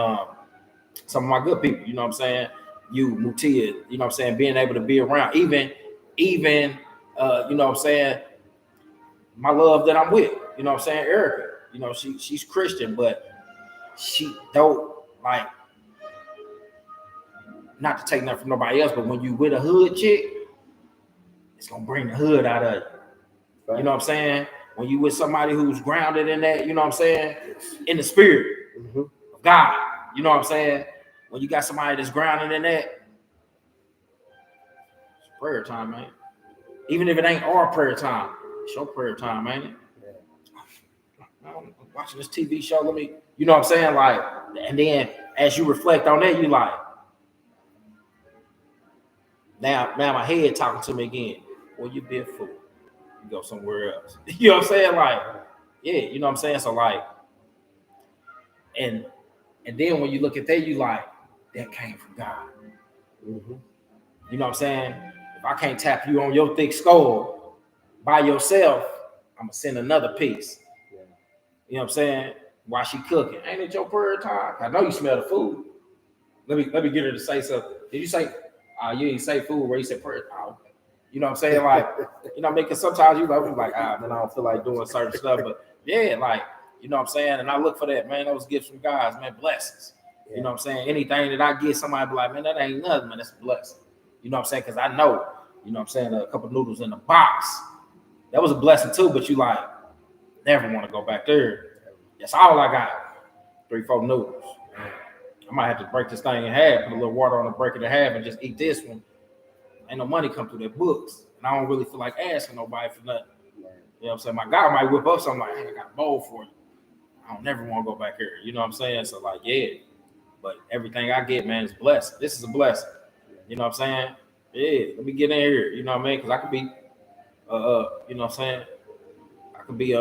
Some of my good people, you know what I'm saying? You, Mutia, you know what I'm saying? Being able to be around, even, you know what I'm saying? My love that I'm with, you know what I'm saying? Erica, she's Christian, but she don't like, not to take nothing from nobody else, but when you with a hood chick, it's gonna bring the hood out of you. Right. You know what I'm saying? When you with somebody who's grounded in that, you know what I'm saying? In the spirit of God, you know what I'm saying? When you got somebody that's grounded in that, it's prayer time, man. Even if it ain't our prayer time, it's your prayer time, man. I'm watching this TV show, let me, you know what I'm saying? Like, and then as you reflect on that, you like, now my head talking to me again. Well, you be a fool. You go somewhere else. You know what I'm saying? Like, yeah, you know what I'm saying? So like, and then when you look at that, you like, that came from God. Mm-hmm. You know what I'm saying? If I can't tap you on your thick skull by yourself, I'm gonna send another piece. Yeah. You know what I'm saying? While she cooking, ain't it your prayer time? I know you smell the food. Let me get her to say something. Did you say? You didn't say food where you said prayer. Oh, okay. You know what I'm saying? Like, because sometimes you like, man, I don't feel like doing certain stuff, but yeah, like, you know what I'm saying? And I look for that, man, those gifts from God, man, blessings. Yeah. You know what I'm saying? Anything that I get, somebody be like, man, that ain't nothing, man, that's a blessing. You know what I'm saying? Because I know, you know what I'm saying, a couple noodles in the box, that was a blessing too, but you like, never want to go back there. That's all I got. 3-4 noodles. I might have to break this thing in half, put a little water on it, break it in half, and just eat this one. Ain't no money come through their books. And I don't really feel like asking nobody for nothing. You know what I'm saying? My guy might whip up something like, hey, I got a bowl for you. I don't never want to go back here. You know what I'm saying? So like, yeah. But everything I get, man, is blessed. This is a blessing. You know what I'm saying? Yeah, let me get in here. You know what I mean? Because I could be, you know what I'm saying? I could be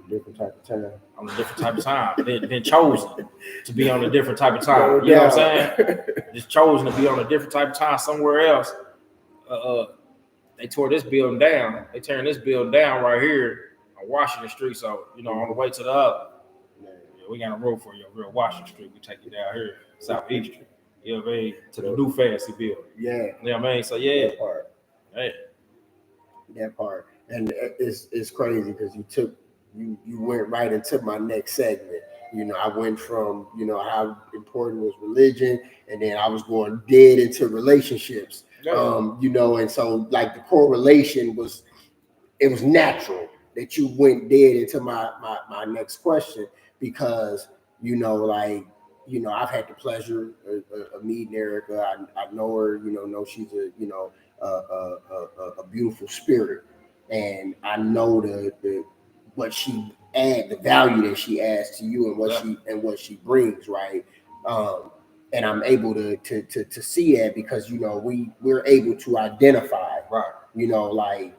different type of time. On a different type of time. Been chosen to be on a different type of time. You know what I'm saying? Just chosen to be on a different type of time somewhere else. They tore this building down. They tearing this building down right here on Washington Street. So, on the way to the other. Yeah, we got a road for you, real Washington Street. We take you down here, Southeast Street. You know what I mean? To the new fancy building. Yeah. You know what I mean? So, yeah. That part. Hey. That part. And it's crazy because you went right into my next segment. I went from, how important was religion, and then I was going dead into relationships. Yeah. You know, and so like the correlation was, it was natural that you went dead into my next question, because, you know, like, you know, I've had the pleasure of meeting Erica. I know her, you know she's a, you know, a beautiful spirit, and I know the what she the value that she adds to you, and what she brings, right? And I'm able to see that, because, you know, we're able to identify, Right. you know, like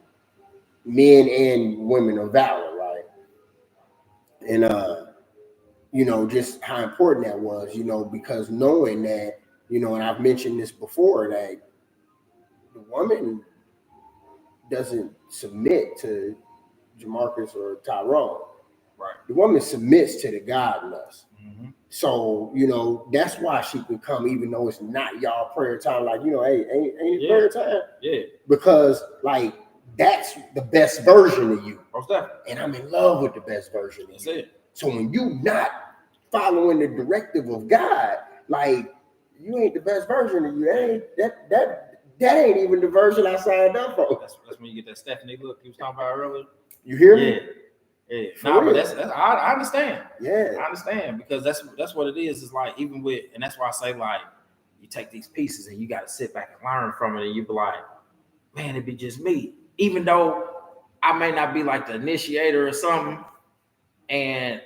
men and women of valor, right? And you know, just how important that was, you know, because knowing that, you know, and I've mentioned this before, that the woman doesn't submit to Jamarcus or Tyrone. Right. The woman submits to the God in us. Mm-hmm. So, you know, that's why she can come, even though it's not y'all prayer time. Like, you know, hey, ain't it prayer time? Yeah. Because, like, that's the best version of you. Most definitely. And I'm in love with the best version of you. That's it. So when you not following the directive of God, like, you ain't the best version of you. That ain't even the version I signed up for. That's when you get that Stephanie look you was talking about earlier. You hear me? Yeah. For No, real. but I understand. Yeah. I understand, because that's what it is. It's like, even with, and that's why I say, like, you take these pieces and you got to sit back and learn from it, and you be like, man, it'd be just me. Even though I may not be like the initiator or something, and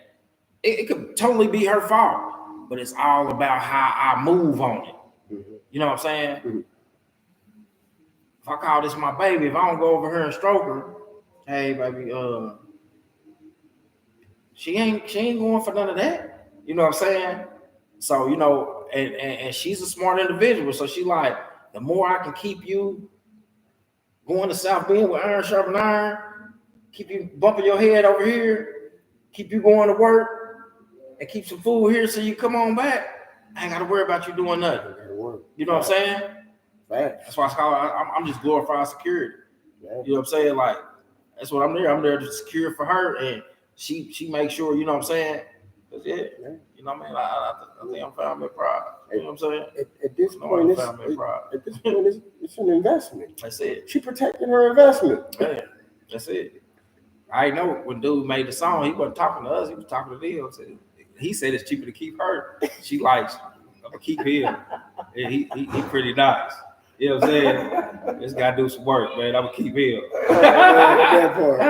it could totally be her fault, but it's all about how I move on it. Mm-hmm. You know what I'm saying? Mm-hmm. If I call this my baby, if I don't go over here and stroke her, hey baby, she ain't going for none of that. You know what I'm saying? So, you know, and she's a smart individual. So she like, the more I can keep you going to South Bend with iron sharpen iron, keep you bumping your head over here, keep you going to work, and keep some food here so you come on back, I ain't got to worry about you doing nothing. You know what I'm saying? Right. That's why it's called, I'm just glorifying security. Yeah. You know what I'm saying? Like, that's what I'm there. I'm there to secure for her, and she makes sure, you know what I'm saying? Yeah. You know what I mean? I think I'm family proud. You know what I'm saying? At this point, it's an investment. That's it. She protecting her investment. Yeah, that's it. I know when dude made the song, he wasn't talking to us, he was talking to them. So he said it's cheaper to keep her. She likes, I'm gonna keep him. Yeah, he pretty nice. You know what I'm saying? This guy do some work, man. I'm gonna keep him. That part.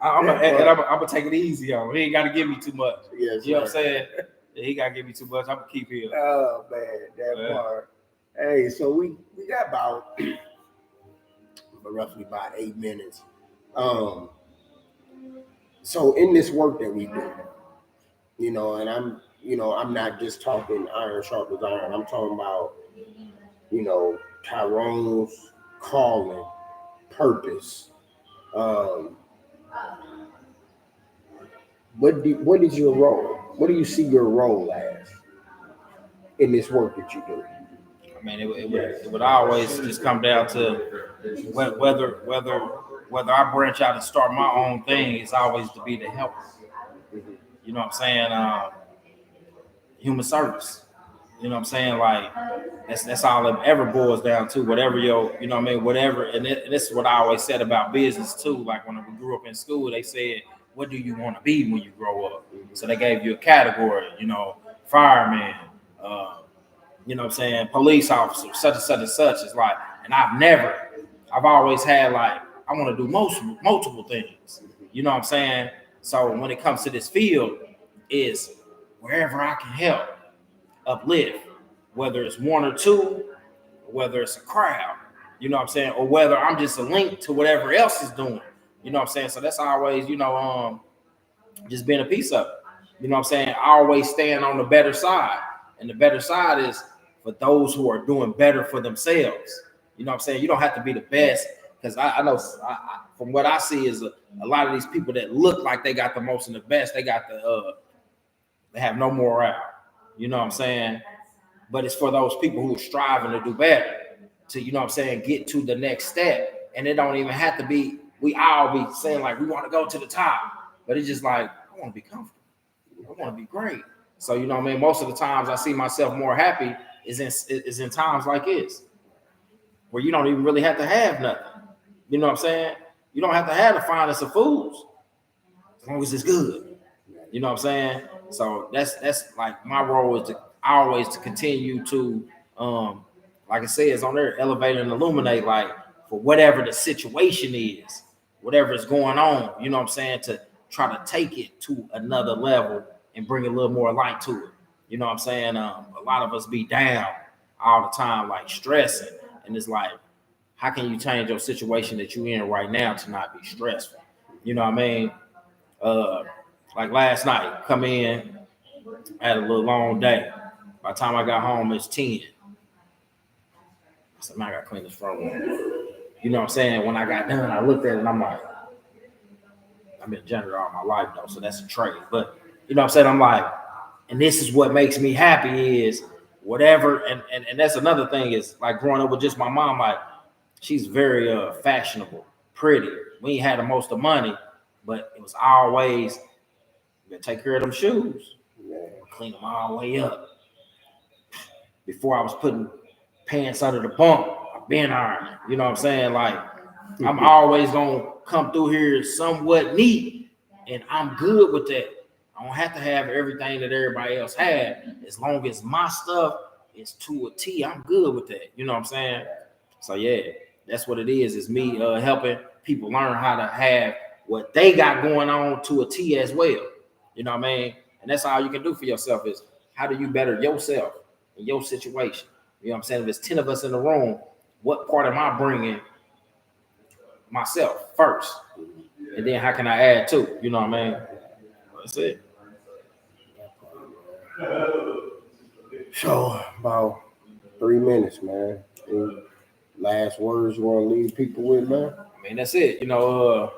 I'm gonna take it easy on him. He ain't gotta give me too much. Yes, you know what I'm saying? Yeah, he gotta give me too much. I'm gonna keep him. Oh man, that part. Hey, so we got about roughly about 8 minutes. So in this work that we do, you know, and I'm not just talking iron sharpens iron. I'm talking about, you know, Tyrone's calling, purpose. What is your role? What do you see your role as in this work that you do? I mean, it would always just come down to whether I branch out and start my own thing. It's always to be the helper. You know what I'm saying? Human service. You know what I'm saying? Like, that's all it ever boils down to. Whatever you know what I mean? Whatever. And this is what I always said about business too. Like, when we grew up in school, they said, what do you want to be when you grow up? So they gave you a category, you know, fireman, you know what I'm saying, police officer, such and such and such. It's like, and I've always had, like, I want to do multiple things. You know what I'm saying? So when it comes to this field, is wherever I can help uplift, whether it's one or two, whether it's a crowd, you know what I'm saying, or whether I'm just a link to whatever else is doing. You know what I'm saying? So that's always, you know, just being a piece of it. You know what I'm saying? I always stand on the better side. And the better side is for those who are doing better for themselves. You know what I'm saying? You don't have to be the best, because I know from what I see is a lot of these people that look like they got the most and the best, they have no morale. You know what I'm saying? But it's for those people who are striving to do better, to, you know what I'm saying, get to the next step. And it don't even have to be, we all be saying like we want to go to the top, but it's just like, I want to be comfortable. I want to be great. So, you know what I mean? Most of the times I see myself more happy is in times like this. where you don't even really have to have nothing. You know what I'm saying? You don't have to have the finest of foods as long as it's good. You know what I'm saying? So that's like my role is to always to continue to like I said, it's on there, elevate and illuminate, like for whatever the situation is, whatever is going on, you know what I'm saying, to try to take it to another level and bring a little more light to it. You know what I'm saying? A lot of us be down all the time, like stressing, and it's like, how can you change your situation that you're in right now to not be stressful? You know what I mean? Like last night, come in, had a little long day. By the time I got home, it's 10. I said, man, I got to clean this front room. You know what I'm saying? When I got done, I looked at it and I'm like, I've been a janitor all my life, though, so that's a trade. But, you know what I'm saying? I'm like, and this is what makes me happy is whatever. And that's another thing is like growing up with just my mom, like she's very fashionable, pretty. We ain't had the most of money, but it was always, you gotta take care of them shoes. Clean them all the way up. Before I was putting pants under the bunk, I've been ironing. You know what I'm saying? Like, I'm always gonna come through here somewhat neat, and I'm good with that. I don't have to have everything that everybody else had. As long as my stuff is to a T, I'm good with that. You know what I'm saying? So yeah, that's what it is. It's me helping people learn how to have what they got going on to a T as well. You know what I mean? And that's all you can do for yourself is how do you better yourself in your situation? You know what I'm saying? If there's 10 of us in the room, what part am I bringing myself first? And then how can I add to? You know what I mean? That's it. So about 3 minutes, man. Any last words you want to leave people with, man? I mean, that's it. You know,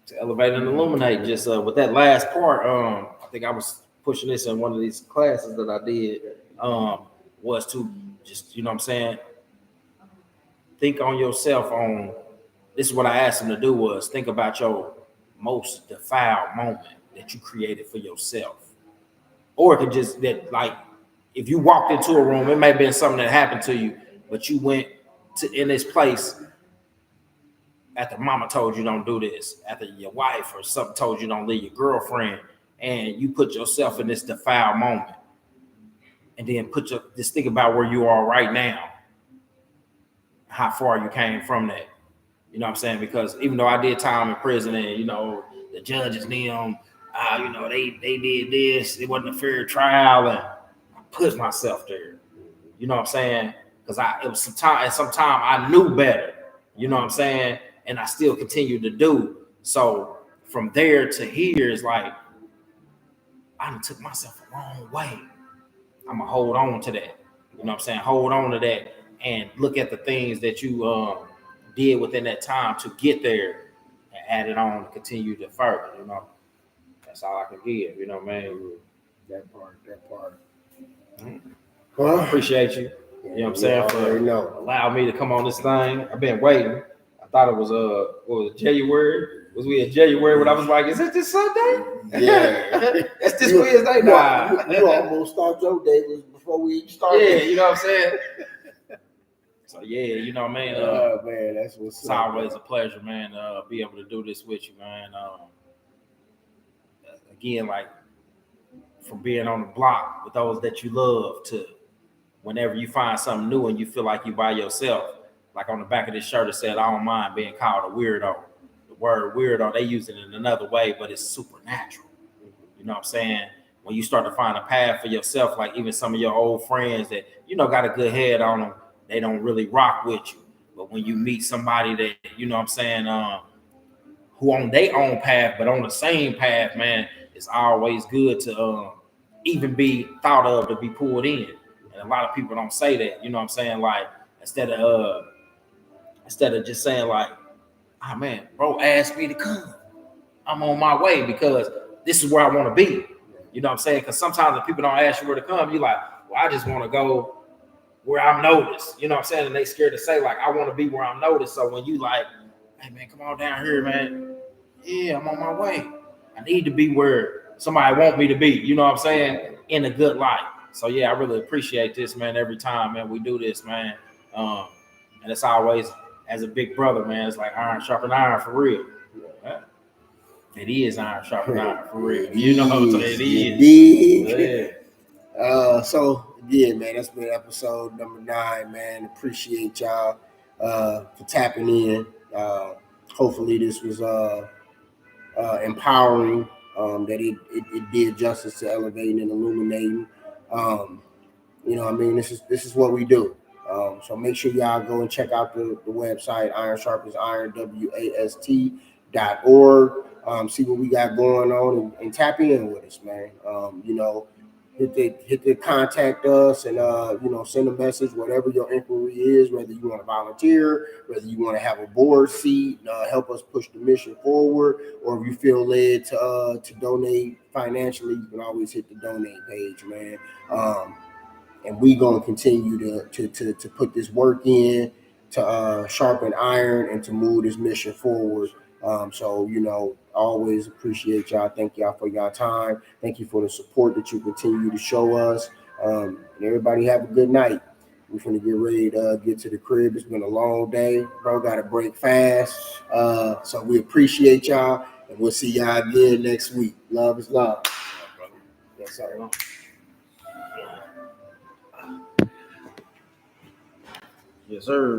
to elevate and illuminate. Just with that last part, I think I was pushing this in one of these classes that I did. Was to just, you know what I'm saying, think on yourself on, this is what I asked them to do was think about your most defiled moment that you created for yourself. Or it could just that like if you walked into a room, it may have been something that happened to you, but you went to in this place after mama told you don't do this, after your wife or something told you don't leave your girlfriend, and you put yourself in this defiled moment. And then just think about where you are right now, how far you came from that. You know what I'm saying? Because even though I did time in prison and, you know, the judges, them, you know, they did this, it wasn't a fair trial, and I put myself there. You know what I'm saying? Because it was sometime I knew better. You know what I'm saying? And I still continue to do. So from there to here is like, I done took myself a long way. I'm gonna hold on to that. You know what I'm saying? Hold on to that and look at the things that you did within that time to get there and add it on and continue to further. You know, that's all I can give. You know what I mean? That part. Well, I appreciate you. You know what I'm saying? For allowing me to come on this thing. I've been waiting. I thought it was what was it, January? Was we in January when I was like, is it this Sunday? Yeah. It's this Wednesday. Nah. You almost thought your day was before we started. Yeah, you know what I'm saying? So yeah, you know what I mean? Man, that's what's it's always a pleasure, man, be able to do this with you, man. Again, like from being on the block with those that you love to whenever you find something new and you feel like you by yourself, like on the back of this shirt it said, I don't mind being called a weirdo. The word weirdo, they use it in another way, but it's supernatural. You know what I'm saying? When you start to find a path for yourself, like even some of your old friends that, you know, got a good head on them, they don't really rock with you. But when you meet somebody that, you know what I'm saying, who on their own path, but on the same path, man, it's always good to even be thought of to be pulled in. And a lot of people don't say that, you know what I'm saying? Like, instead of just saying like, oh man, bro asked me to come. I'm on my way because this is where I want to be. You know what I'm saying? Because sometimes if people don't ask you where to come, you're like, well, I just want to go where I'm noticed. You know what I'm saying? And they scared to say, like, I want to be where I'm noticed. So when you like, hey man, come on down here, man. Yeah, I'm on my way. I need to be where somebody want me to be. You know what I'm saying? In a good light. So yeah, I really appreciate this, man. Every time, man, we do this, man. And it's always, as a big brother, man, it's like iron sharpen iron for real. Yeah. It is iron sharpen iron for real. You know what I'm saying? It is. Yeah. So yeah, man, that's been episode number 9, man. Appreciate y'all for tapping in. Hopefully this was empowering, that it did justice to elevating and illuminating. You know what I mean? This is what we do. So make sure y'all go and check out the website, Iron Sharpens Iron, WAST.org. See what we got going on and tap in with us, man. You know, hit the contact us and you know, send a message, whatever your inquiry is, whether you want to volunteer, whether you want to have a board seat, help us push the mission forward, or if you feel led to donate financially, you can always hit the donate page, man. And we gonna continue to put this work in to sharpen iron and to move this mission forward. So you know, always appreciate y'all. Thank y'all for y'all time. Thank you for the support that you continue to show us. And everybody have a good night. We're gonna get ready to get to the crib. It's been a long day, bro. Got to break fast. So we appreciate y'all, and we'll see y'all again next week. Love is love. Yes, sir. Yes, sir.